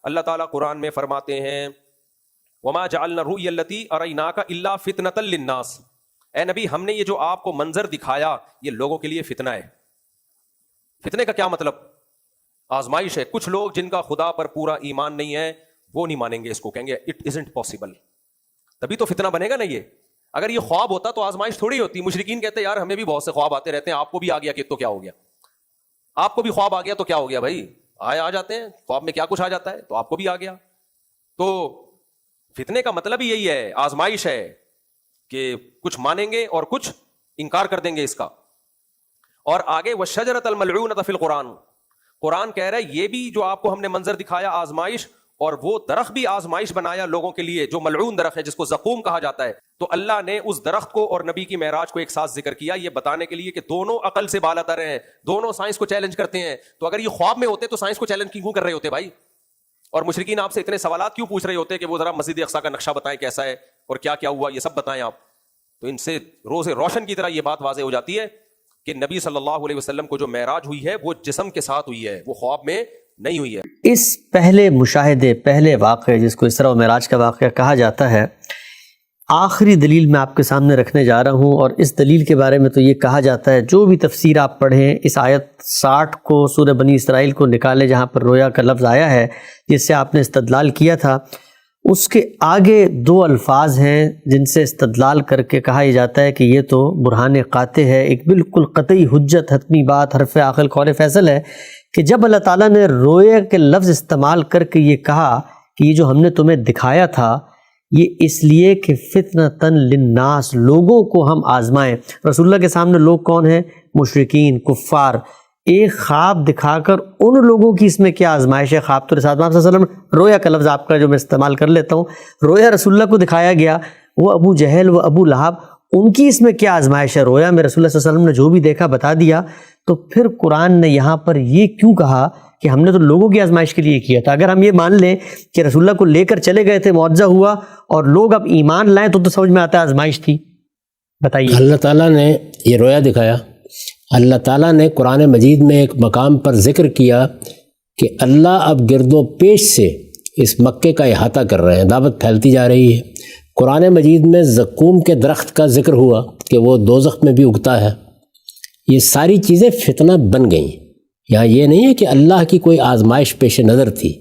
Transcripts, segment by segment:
اللہ تعالیٰ قرآن میں فرماتے ہیں وما جعلنا الرؤيا التي اريناك الا فتنة للناس، اے نبی ہم نے یہ جو آپ کو منظر دکھایا یہ لوگوں کے لیے فتنہ ہے۔ فتنے کا کیا مطلب؟ آزمائش ہے۔ کچھ لوگ جن کا خدا پر پورا ایمان نہیں ہے وہ نہیں مانیں گے اس کو، کہیں گے اٹ ازنٹ پاسبل، تبھی تو فتنہ بنے گا نا۔ یہ اگر یہ خواب ہوتا تو آزمائش تھوڑی ہوتی۔ مشرکین کہتے ہیں یار ہمیں بھی بہت سے خواب آتے رہتے ہیں، آپ کو بھی آ گیا کہ تو کیا ہو گیا، آپ کو بھی خواب آ گیا تو کیا ہو گیا بھائی، آ جاتے ہیں خواب میں، کیا کچھ آ جاتا ہے، تو آپ کو بھی آ گیا۔ تو فتنے کا مطلب ہی یہی ہے، آزمائش ہے کہ کچھ مانیں گے اور کچھ انکار کر دیں گے اس کا۔ اور آگے وَالشَّجَرَةَ الْمَلْعُونَةَ فِي الْقُرْآنِ، قرآن کہہ رہا ہے یہ بھی جو آپ کو ہم نے منظر دکھایا آزمائش، اور وہ درخت بھی آزمائش بنایا لوگوں کے لیے جو ملعون درخت ہے جس کو زقوم کہا جاتا ہے۔ تو اللہ نے اس درخت کو اور نبی کی معراج کو ایک ساتھ ذکر کیا یہ بتانے کے لیے کہ دونوں عقل سے بالا تر ہیں، دونوں سائنس کو چیلنج کرتے ہیں۔ تو اگر یہ خواب میں ہوتے تو سائنس کو چیلنج کیوں کر رہے ہوتے بھائی؟ اور مشرکین آپ سے اتنے سوالات کیوں پوچھ رہے ہوتے کہ وہ ذرا مسجد اقصیٰ کا نقشہ بتائیں کیسا ہے اور کیا کیا ہوا، یہ سب بتائیں آپ؟ تو ان سے روز روشن کی طرح یہ بات واضح ہو جاتی ہے کہ نبی صلی اللہ علیہ وسلم کو جو معراج ہوئی ہے وہ جسم کے ساتھ ہوئی ہے، وہ خواب میں نہیں ہوئی ہے۔ اس پہلے مشاہدے، پہلے واقعے جس کو اسراء و معراج کا واقعہ کہا جاتا ہے، آخری دلیل میں آپ کے سامنے رکھنے جا رہا ہوں، اور اس دلیل کے بارے میں تو یہ کہا جاتا ہے جو بھی تفسیر آپ پڑھیں اس آیت 60 کو سورہ بنی اسرائیل کو نکالیں جہاں پر رویا کا لفظ آیا ہے جس سے آپ نے استدلال کیا تھا، اس کے آگے 2 الفاظ ہیں جن سے استدلال کر کے کہا یہ جاتا ہے کہ یہ تو برہان قاطع ہے، ایک بالکل قطعی حجت، حتمی بات، حرف عاقل قول فیصل ہے کہ جب اللہ تعالیٰ نے رویا کے لفظ استعمال کر کے یہ کہا کہ یہ جو ہم نے تمہیں دکھایا تھا یہ اس لیے کہ فتنۃ للناس، لوگوں کو ہم آزمائیں۔ رسول اللہ کے سامنے لوگ کون ہیں؟ مشرکین، کفار۔ ایک خواب دکھا کر ان لوگوں کی اس میں کیا آزمائش ہے؟ خواب تو رسالت محمد صلی اللہ علیہ وسلم، رویا کا لفظ آپ کا جو میں استعمال کر لیتا ہوں، رویا رسول اللہ کو دکھایا گیا، وہ ابو جہل، وہ ابو لہب، ان کی اس میں کیا آزمائش ہے؟ رویا میں رسول اللہ صلی اللہ علیہ وسلم نے جو بھی دیکھا بتا دیا۔ تو پھر قرآن نے یہاں پر یہ کیوں کہا کہ ہم نے تو لوگوں کی آزمائش کے لیے کیا تھا؟ اگر ہم یہ مان لیں کہ رسول اللہ کو لے کر چلے گئے تھے، معجزہ ہوا اور لوگ اب ایمان لائیں تو سمجھ میں آتا ہے آزمائش تھی۔ بتائیے۔ اللہ تعالیٰ نے یہ رویا دکھایا، اللہ تعالیٰ نے قرآن مجید میں ایک مقام پر ذکر کیا کہ اللہ اب گرد و پیش سے اس مکے کا احاطہ کر رہے ہیں، دعوت پھیلتی جا رہی ہے۔ قرآن مجید میں زقوم کے درخت کا ذکر ہوا کہ وہ دوزخ میں بھی اگتا ہے۔ یہ ساری چیزیں فتنہ بن گئیں۔ یہاں یہ نہیں ہے کہ اللہ کی کوئی آزمائش پیش نظر تھی،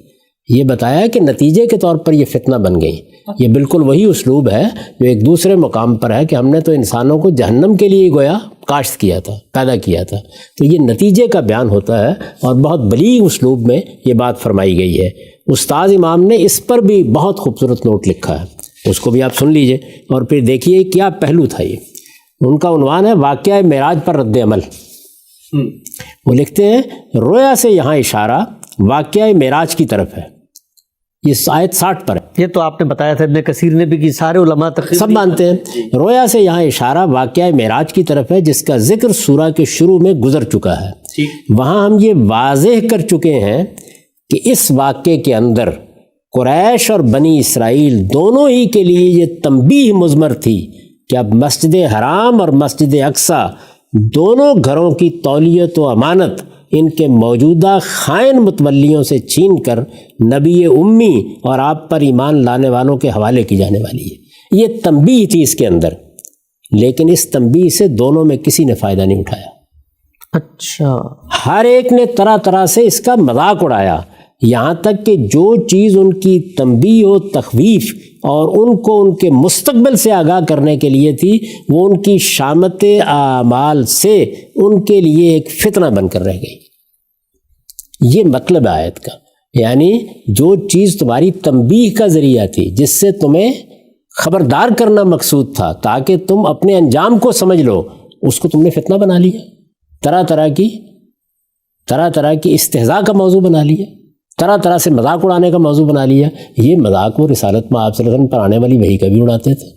یہ بتایا کہ نتیجے کے طور پر یہ فتنہ بن گئیں۔ یہ بالکل وہی اسلوب ہے جو ایک دوسرے مقام پر ہے کہ ہم نے تو انسانوں کو جہنم کے لیے گویا کاشت کیا تھا، پیدا کیا تھا، تو یہ نتیجے کا بیان ہوتا ہے اور بہت بلیغ اسلوب میں یہ بات فرمائی گئی ہے۔ استاد امام نے اس پر بھی بہت خوبصورت نوٹ لکھا ہے، اس کو بھی آپ سن لیجئے اور پھر دیکھیے کیا پہلو تھا۔ یہ ان کا عنوان ہے واقعہ معراج پر رد عمل۔ وہ لکھتے ہیں رویا سے یہاں اشارہ واقعہ معراج کی طرف ہے، یہ آیت 60 پر ہے۔ یہ تو آپ نے بتایا تھا، ابن کثیر نے بھی، کہ سارے علماء سب مانتے ہیں۔ رویا سے یہاں اشارہ واقعہ معراج کی طرف ہے جس کا ذکر سورہ کے شروع میں گزر چکا ہے۔ وہاں ہم یہ واضح کر چکے ہیں کہ اس واقعے کے اندر قریش اور بنی اسرائیل دونوں ہی کے لیے یہ تنبیہ مضمر تھی کہ اب مسجد حرام اور مسجد اقصیٰ دونوں گھروں کی تولیت و امانت ان کے موجودہ خائن متولیوں سے چھین کر نبی امی اور آپ پر ایمان لانے والوں کے حوالے کی جانے والی ہے۔ یہ تنبیہ تھی اس کے اندر، لیکن اس تنبیہ سے دونوں میں کسی نے فائدہ نہیں اٹھایا۔ اچھا، ہر ایک نے طرح طرح سے اس کا مذاق اڑایا، یہاں تک کہ جو چیز ان کی تنبیہ و تخویف اور ان کو ان کے مستقبل سے آگاہ کرنے کے لیے تھی، وہ ان کی شامت اعمال سے ان کے لیے ایک فتنہ بن کر رہ گئی۔ یہ مطلب آیت کا، یعنی جو چیز تمہاری تنبیہ کا ذریعہ تھی، جس سے تمہیں خبردار کرنا مقصود تھا تاکہ تم اپنے انجام کو سمجھ لو، اس کو تم نے فتنہ بنا لیا، طرح طرح کی استہزاء کا موضوع بنا لیا، طرح طرح سے مذاق اڑانے کا موضوع بنا لیا۔ یہ مذاق وہ رسالت میں آپ صلی اللہ علیہ وسلم پر آنے والی وحی کا بھی اڑاتے تھے،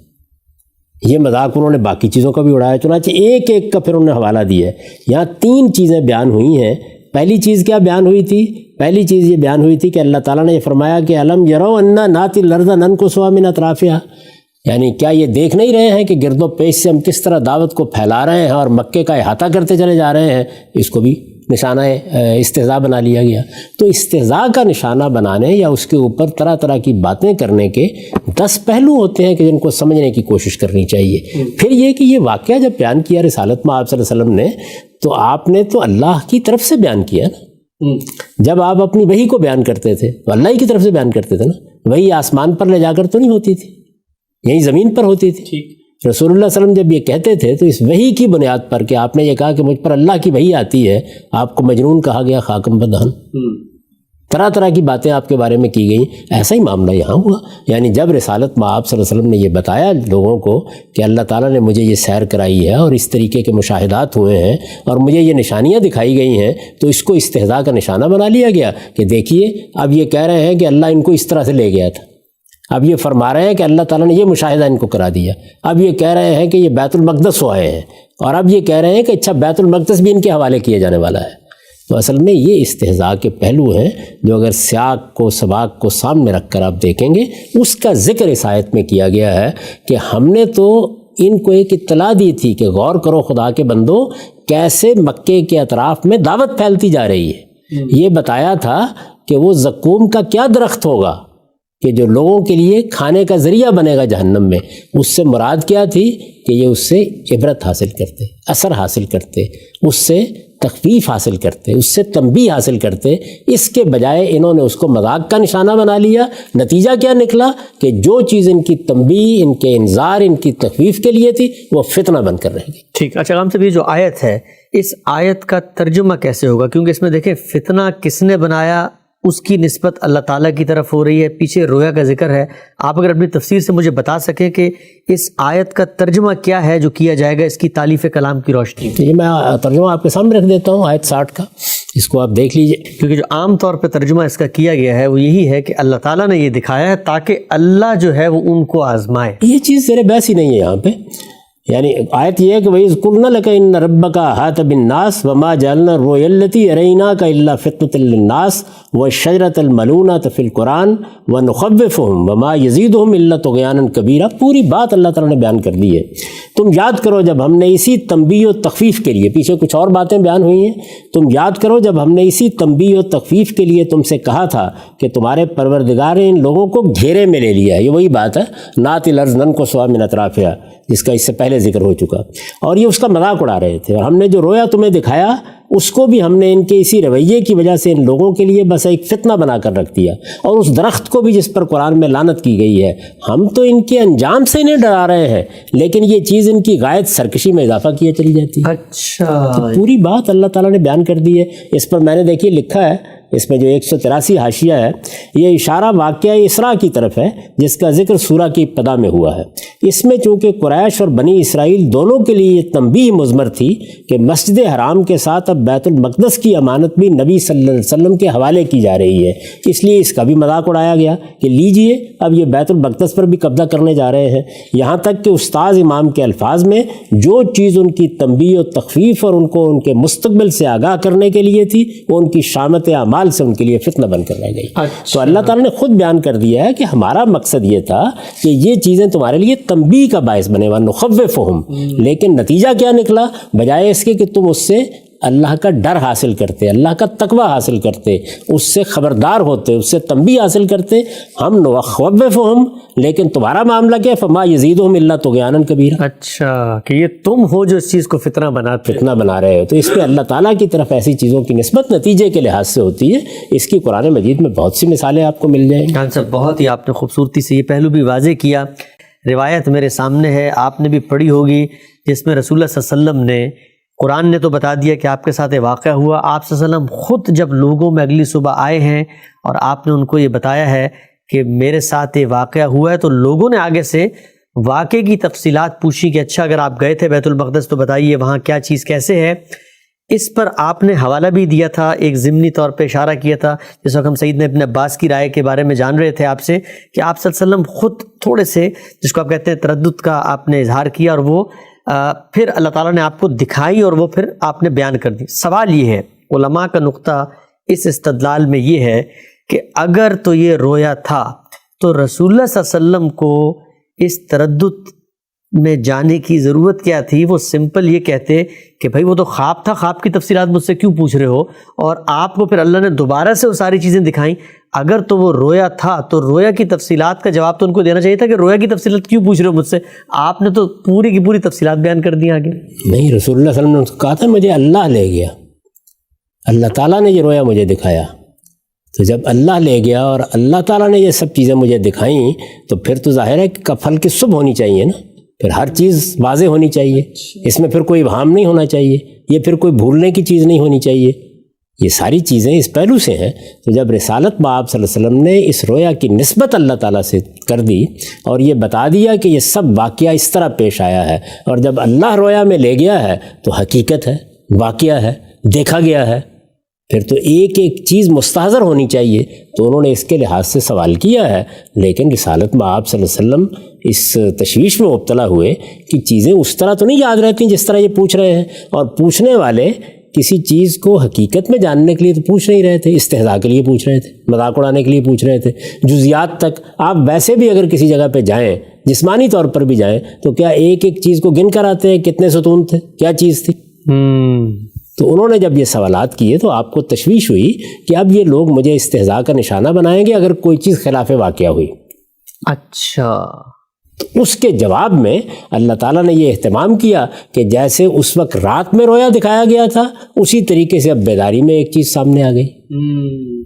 یہ مذاق انہوں نے باقی چیزوں کا بھی اڑایا، چنانچہ ایک ایک کا پھر انہوں نے حوالہ دیا ہے۔ یہاں 3 چیزیں بیان ہوئی ہیں۔ پہلی چیز کیا بیان ہوئی تھی؟ پہلی چیز یہ بیان ہوئی تھی کہ اللہ تعالیٰ نے یہ فرمایا کہ الم یرو انا ناتی الارض ننقصها من اطرافها، یعنی کیا یہ دیکھ نہیں رہے ہیں کہ گرد و پیش سے ہم کس طرح دعوت کو پھیلا رہے ہیں اور مکے کا احاطہ کرتے چلے جا رہے ہیں؟ اس کو بھی نشانہ استہزاء بنا لیا گیا۔ تو استہزاء کا نشانہ بنانے یا اس کے اوپر طرح طرح کی باتیں کرنے کے 10 پہلو ہوتے ہیں کہ جن کو سمجھنے کی کوشش کرنی چاہیے۔ پھر یہ کہ یہ واقعہ جب بیان کیا رسالت میں آپ صلی اللہ علیہ وسلم نے، تو آپ نے تو اللہ کی طرف سے بیان کیا نا۔ جب آپ اپنی وحی کو بیان کرتے تھے تو اللہ ہی کی طرف سے بیان کرتے تھے نا، وحی آسمان پر لے جا کر تو نہیں ہوتی تھی، یہی زمین پر ہوتی تھی۔ رسول اللہ صلی اللہ علیہ وسلم جب یہ کہتے تھے تو اس وحی کی بنیاد پر کہ آپ نے یہ کہا کہ مجھ پر اللہ کی وحی آتی ہے، آپ کو مجنون کہا گیا، خاکم بدہن، طرح طرح کی باتیں آپ کے بارے میں کی گئیں۔ ایسا ہی معاملہ یہاں ہوا، یعنی جب رسالت میں آپ صلی اللہ علیہ وسلم نے یہ بتایا لوگوں کو کہ اللہ تعالیٰ نے مجھے یہ سیر کرائی ہے اور اس طریقے کے مشاہدات ہوئے ہیں اور مجھے یہ نشانیاں دکھائی گئی ہیں، تو اس کو استہزاء کا نشانہ بنا لیا گیا کہ دیکھیے اب یہ کہہ رہے ہیں کہ اللہ ان کو اس طرح سے لے گیا تھا، اب یہ فرما رہے ہیں کہ اللہ تعالیٰ نے یہ مشاہدہ ان کو کرا دیا، اب یہ کہہ رہے ہیں کہ یہ بیت المقدس ہو آئے ہیں، اور اب یہ کہہ رہے ہیں کہ اچھا بیت المقدس بھی ان کے حوالے کیا جانے والا ہے۔ تو اصل میں یہ استہزاء کے پہلو ہیں جو اگر سیاق کو سباق کو سامنے رکھ کر آپ دیکھیں گے، اس کا ذکر اس آیت میں کیا گیا ہے کہ ہم نے تو ان کو ایک اطلاع دی تھی کہ غور کرو خدا کے بندو کیسے مکے کے اطراف میں دعوت پھیلتی جا رہی ہے۔ یہ بتایا تھا کہ وہ زقوم کا کیا درخت ہوگا کہ جو لوگوں کے لیے کھانے کا ذریعہ بنے گا جہنم میں، اس سے مراد کیا تھی کہ یہ اس سے عبرت حاصل کرتے، اثر حاصل کرتے، اس سے تخفیف حاصل کرتے، اس سے تنبیہ حاصل کرتے۔ اس کے بجائے انہوں نے اس کو مذاق کا نشانہ بنا لیا۔ نتیجہ کیا نکلا کہ جو چیز ان کی تنبیہ، ان کے انذار، ان کی تخفیف کے لیے تھی، وہ فتنہ بن کر رہ گئی۔ ٹھیک، اچھا غلام صاحب، یہ جو آیت ہے اس آیت کا ترجمہ کیسے ہوگا؟ کیونکہ اس میں دیکھیں فتنہ کس نے بنایا اس کی نسبت اللہ تعالیٰ کی طرف ہو رہی ہے، پیچھے رویا کا ذکر ہے۔ آپ اگر اپنی تفسیر سے مجھے بتا سکیں کہ اس آیت کا ترجمہ کیا ہے جو کیا جائے گا اس کی تالیف کلام کی روشنی میں۔ یہ میں ترجمہ آپ کے سامنے رکھ دیتا ہوں، آیت 60 کا، اس کو آپ دیکھ لیجئے۔ کیونکہ جو عام طور پہ ترجمہ اس کا کیا گیا ہے وہ یہی ہے کہ اللہ تعالیٰ نے یہ دکھایا ہے تاکہ اللہ جو ہے وہ ان کو آزمائے۔ یہ چیز زیر بحث ہی نہیں ہے یہاں پہ، یعنی آیت یہ ہے کہ وَإِذْ لَكَ إِنَّ رَبَّكَ أَحَاطَ بِالنَّاسِ وَمَا جَعَلْنَا الرُّؤْيَا الَّتِي أَرَيْنَاكَ إِلَّا فِتْنَةً لِلنَّاسِ وَالشَّجَرَةَ الْمَلْعُونَةَ فِي الْقُرْآنِ وَنُخَوِّفُهُمْ وَمَا يَزِيدُهُمْ إِلَّا طُغْيَانًا كَبِيرًا۔ پوری بات اللہ تعالیٰ نے بیان کر دی ہے۔ تم یاد کرو جب ہم نے اسی تنبیہ و تخفیف کے لیے، پیچھے کچھ اور باتیں بیان ہوئی ہیں، تم یاد کرو جب ہم نے اسی تنبیہ و تخفیف کے لیے تم سے کہا تھا کہ تمہارے پروردگار نے ان لوگوں کو گھیرے میں لے لیا ہے۔ یہ وہی بات ہے، نَأْتِي الْأَرْضَ نَنْقُصُهَا مِنْ أَطْرَافِهَا، جس کا اس سے پہلے ذکر ہو چکا، اور یہ اس کا مذاق اڑا رہے تھے۔ اور ہم نے جو رویا تمہیں دکھایا اس کو بھی ہم نے ان کے اسی رویے کی وجہ سے ان لوگوں کے لیے بس ایک فتنہ بنا کر رکھ دیا، اور اس درخت کو بھی جس پر قرآن میں لعنت کی گئی ہے، ہم تو ان کے انجام سے انہیں ڈرا رہے ہیں، لیکن یہ چیز ان کی غایت سرکشی میں اضافہ کیے چلی جاتی ہے۔ اچھا، پوری بات اللہ تعالیٰ نے بیان کر دی ہے۔ اس پر میں نے دیکھیے لکھا ہے، اس میں جو 183 حاشیہ ہے، یہ اشارہ واقعہ اسراء کی طرف ہے جس کا ذکر سورہ کی ابتدا میں ہوا ہے۔ اس میں چونکہ قریش اور بنی اسرائیل دونوں کے لیے یہ تنبیہ مضمر تھی کہ مسجد حرام کے ساتھ اب بیت المقدس کی امانت بھی نبی صلی اللہ علیہ وسلم کے حوالے کی جا رہی ہے، اس لیے اس کا بھی مذاق اڑایا گیا کہ لیجئے اب یہ بیت المقدس پر بھی قبضہ کرنے جا رہے ہیں۔ یہاں تک کہ استاذ امام کے الفاظ میں جو چیز ان کی تنبیہ و تخفیف اور ان کو ان کے مستقبل سے آگاہ کرنے کے لیے تھی، وہ ان کی شامت اعمال سے ان کے لیے فتنہ بن کر رہ گئی۔ تو اللہ تعالیٰ نے خود بیان کر دیا ہے کہ ہمارا مقصد یہ تھا کہ یہ چیزیں تمہارے لیے تنبیہ کا باعث بنے، وَنُخَوِّفُهُمْ، لیکن نتیجہ کیا نکلا؟ بجائے اس کے کہ تم اس سے اللہ کا ڈر حاصل کرتے، اللہ کا تقوی حاصل کرتے، اس سے خبردار ہوتے، اس سے تنبیہ حاصل کرتے، ہم نُخَوِّفُهُمْ، لیکن تمہارا معاملہ کیا ہے؟ فَمَا يَزِيدُهُمْ إِلَّا طُغْيَانًا كَبِيرًا۔ اچھا، کہ یہ تم ہو جو اس چیز کو فتنہ بناتے، فتنہ بنا رہے ہو۔ تو اس پہ اللہ تعالیٰ کی طرف ایسی چیزوں کی نسبت نتیجے کے لحاظ سے ہوتی ہے۔ اس کی قرآن مجید میں بہت سی مثالیں آپ کو مل جائیں گی۔ خان صاحب، بہت ہی آپ نے خوبصورتی سے یہ پہلو بھی واضح کیا۔ روایت میرے سامنے ہے، آپ نے بھی پڑھی ہوگی، جس میں رسول اللہ صلی اللہ علیہ وسلم نے، قرآن نے تو بتا دیا کہ آپ کے ساتھ یہ واقعہ ہوا، آپ صلی اللہ علیہ وسلم خود جب لوگوں میں اگلی صبح آئے ہیں اور آپ نے ان کو یہ بتایا ہے کہ میرے ساتھ یہ واقعہ ہوا ہے، تو لوگوں نے آگے سے واقعے کی تفصیلات پوچھی کہ اچھا اگر آپ گئے تھے بیت المقدس تو بتائیے وہاں کیا چیز کیسے ہے۔ اس پر آپ نے حوالہ بھی دیا تھا، ایک ضمنی طور پہ اشارہ کیا تھا، جس وقت ہم سیدنا ابن عباس کی رائے کے بارے میں جان رہے تھے آپ سے، کہ آپ صلی اللہ علیہ وسلم خود تھوڑے سے، جس کو آپ کہتے ہیں تردد کا، آپ نے اظہار کیا، اور وہ پھر اللہ تعالیٰ نے آپ کو دکھائی اور وہ پھر آپ نے بیان کر دی۔ سوال یہ ہے، علماء کا نقطہ اس استدلال میں یہ ہے کہ اگر تو یہ رویا تھا تو رسول اللہ صلی اللہ علیہ وسلم کو اس تردد میں جانے کی ضرورت کیا تھی؟ وہ سمپل یہ کہتے کہ بھائی وہ تو خواب تھا، خواب کی تفصیلات مجھ سے کیوں پوچھ رہے ہو؟ اور آپ کو پھر اللہ نے دوبارہ سے وہ ساری چیزیں دکھائیں۔ اگر تو وہ رویا تھا تو رویا کی تفصیلات کا جواب تو ان کو دینا چاہیے تھا کہ رویا کی تفصیلات کیوں پوچھ رہے ہو مجھ سے؟ آپ نے تو پوری کی پوری تفصیلات بیان کر دی آگے۔ نہیں، رسول اللہ صلی اللہ علیہ وسلم نے کہا تھا مجھے اللہ لے گیا، اللہ تعالیٰ نے یہ رویا مجھے دکھایا۔ تو جب اللہ لے گیا اور اللہ تعالیٰ نے یہ سب چیزیں مجھے دکھائیں تو پھر تو ظاہر ہے کہ پھل کی صبح ہونی چاہیے نا، پھر ہر چیز واضح ہونی چاہیے، اس میں پھر کوئی ابہام نہیں ہونا چاہیے، یہ پھر کوئی بھولنے کی چیز نہیں ہونی چاہیے۔ یہ ساری چیزیں اس پہلو سے ہیں۔ تو جب رسالت باب صلی اللہ علیہ وسلم نے اس رویا کی نسبت اللہ تعالیٰ سے کر دی اور یہ بتا دیا کہ یہ سب واقعہ اس طرح پیش آیا ہے، اور جب اللہ رویا میں لے گیا ہے تو حقیقت ہے، واقعہ ہے، دیکھا گیا ہے، پھر تو ایک ایک چیز مستحضر ہونی چاہیے۔ تو انہوں نے اس کے لحاظ سے سوال کیا ہے، لیکن رسالت باب صلی اللہ علیہ وسلم اس تشویش میں مبتلا ہوئے کہ چیزیں اس طرح تو نہیں یاد رہتی جس طرح یہ پوچھ رہے ہیں، اور پوچھنے والے کسی چیز کو حقیقت میں جاننے کے لیے تو پوچھ نہیں رہے تھے، استہزاء کے لیے پوچھ رہے تھے، مذاق اڑانے کے لیے پوچھ رہے تھے، جزیات تک۔ آپ ویسے بھی اگر کسی جگہ پہ جائیں، جسمانی طور پر بھی جائیں، تو کیا ایک ایک چیز کو گن کر آتے ہیں کتنے ستون تھے، کیا چیز تھی؟ تو انہوں نے جب یہ سوالات کیے تو آپ کو تشویش ہوئی کہ اب یہ لوگ مجھے استہزاء کا نشانہ بنائیں گے اگر کوئی چیز خلاف واقعہ ہوئی۔ اچھا، تو اس کے جواب میں اللہ تعالیٰ نے یہ اہتمام کیا کہ جیسے اس وقت رات میں رویا دکھایا گیا تھا، اسی طریقے سے اب بیداری میں ایک چیز سامنے آ گئی،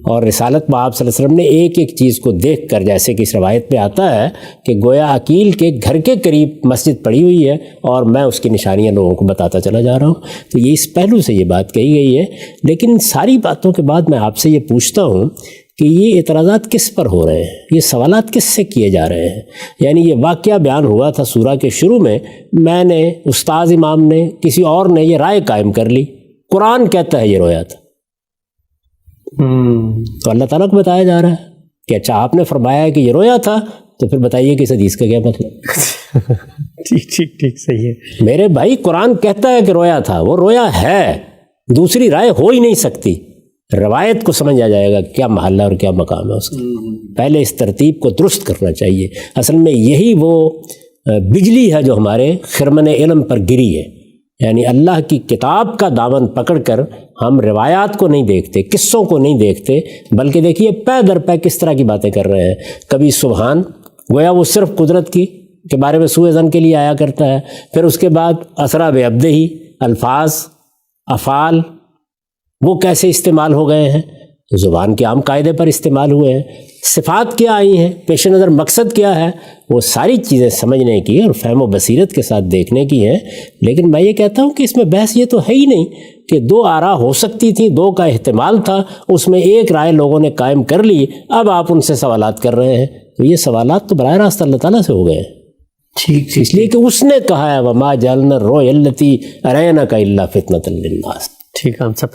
اور رسالت باب صلی اللہ علیہ وسلم نے ایک ایک چیز کو دیکھ کر، جیسے کہ اس روایت میں آتا ہے کہ گویا عقیل کے گھر کے قریب مسجد پڑی ہوئی ہے اور میں اس کی نشانیاں لوگوں کو بتاتا چلا جا رہا ہوں۔ تو یہ اس پہلو سے یہ بات کہی گئی ہے۔ لیکن ان ساری باتوں کے بعد میں آپ سے یہ پوچھتا ہوں کہ یہ اعتراضات کس پر ہو رہے ہیں، یہ سوالات کس سے کیے جا رہے ہیں؟ یعنی یہ واقعہ بیان ہوا تھا سورہ کے شروع میں نے، استاذ امام نے، کسی اور نے یہ رائے قائم کر لی، قرآن کہتا ہے یہ رویا تھا، تو اللہ تعالیٰ کو بتایا جا رہا ہے کہ اچھا آپ نے فرمایا ہے کہ یہ رویا تھا، تو پھر بتائیے کہ اس حدیث کا کیا مطلب؟ ٹھیک صحیح ہے میرے بھائی، قرآن کہتا ہے کہ رویا تھا، وہ رویا ہے، دوسری رائے ہو ہی نہیں سکتی۔ روایت کو سمجھ آ جائے گا کیا محل ہے اور کیا مقام ہے اس کا۔ پہلے اس ترتیب کو درست کرنا چاہیے۔ اصل میں یہی وہ بجلی ہے جو ہمارے خرمن علم پر گری ہے، یعنی اللہ کی کتاب کا دامن پکڑ کر ہم روایات کو نہیں دیکھتے، قصوں کو نہیں دیکھتے، بلکہ دیکھیے پے در پے کس طرح کی باتیں کر رہے ہیں۔ کبھی سبحان، گویا وہ صرف قدرت کی کے بارے میں سوء ظن کے لیے آیا کرتا ہے، پھر اس کے بعد اسرا بعبدہ، الفاظ، افعال وہ کیسے استعمال ہو گئے ہیں، زبان کے عام قاعدے پر استعمال ہوئے ہیں، صفات کیا آئی ہیں، پیش نظر مقصد کیا ہے، وہ ساری چیزیں سمجھنے کی اور فہم و بصیرت کے ساتھ دیکھنے کی ہیں۔ لیکن میں یہ کہتا ہوں کہ اس میں بحث یہ تو ہے ہی نہیں کہ دو آراء ہو سکتی تھیں، دو کا احتمال تھا، اس میں ایک رائے لوگوں نے قائم کر لی، اب آپ ان سے سوالات کر رہے ہیں، تو یہ سوالات تو براہ راست اللہ تعالیٰ سے ہو گئے ہیں۔ ٹھیک اس لیے کہ اس نے کہا ہے وَمَا جَعَلْنَا الرُّؤْيَا الَّتِي أَرَيْنَاكَ إِلَّا فِتْنَةً لِلنَّاسِ۔ ٹھیک ہم سب